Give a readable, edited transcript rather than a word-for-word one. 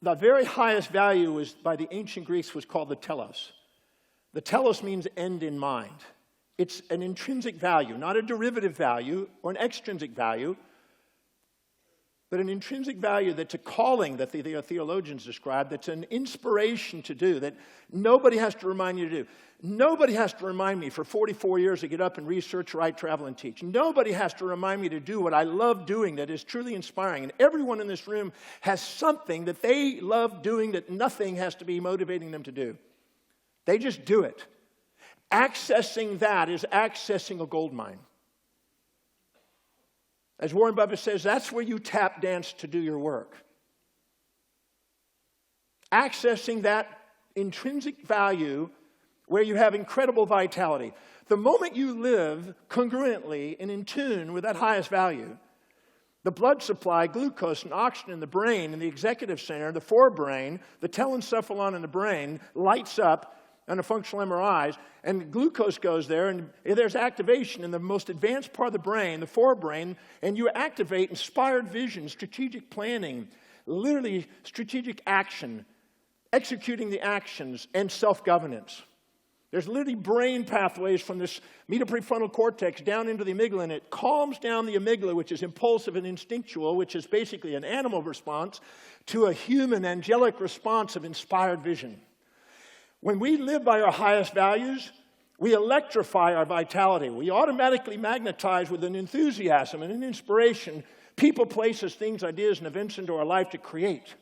The very highest value was, by the ancient Greeks, was called the telos. The telos means end in mind. It's an intrinsic value, not a derivative value or an extrinsic value, but an intrinsic value that's a calling that the theologians describe, that's an inspiration to do, that nobody has to remind you to do. Nobody has to remind me for 44 years to get up and research, write, travel, and teach. Nobody has to remind me to do what I love doing that is truly inspiring. And everyone in this room has something that they love doing that nothing has to be motivating them to do. They just do it. Accessing that is accessing a gold mine. As Warren Buffett says, that's where you tap dance to do your work. Accessing that intrinsic value where you have incredible vitality. The moment you live congruently and in tune with that highest value, the blood supply, glucose and oxygen in the brain, in the executive center, the forebrain, the telencephalon in the brain lights up on a functional MRIs, and glucose goes there, and there's activation in the most advanced part of the brain, the forebrain, and you activate inspired vision, strategic planning, literally strategic action, executing the actions, and self-governance. There's literally brain pathways from this medial-prefrontal cortex down into the amygdala, and it calms down the amygdala, which is impulsive and instinctual, which is basically an animal response, to a human angelic response of inspired vision. When we live by our highest values, we electrify our vitality. We automatically magnetize with an enthusiasm and an inspiration people, places, things, ideas, and events into our life to create.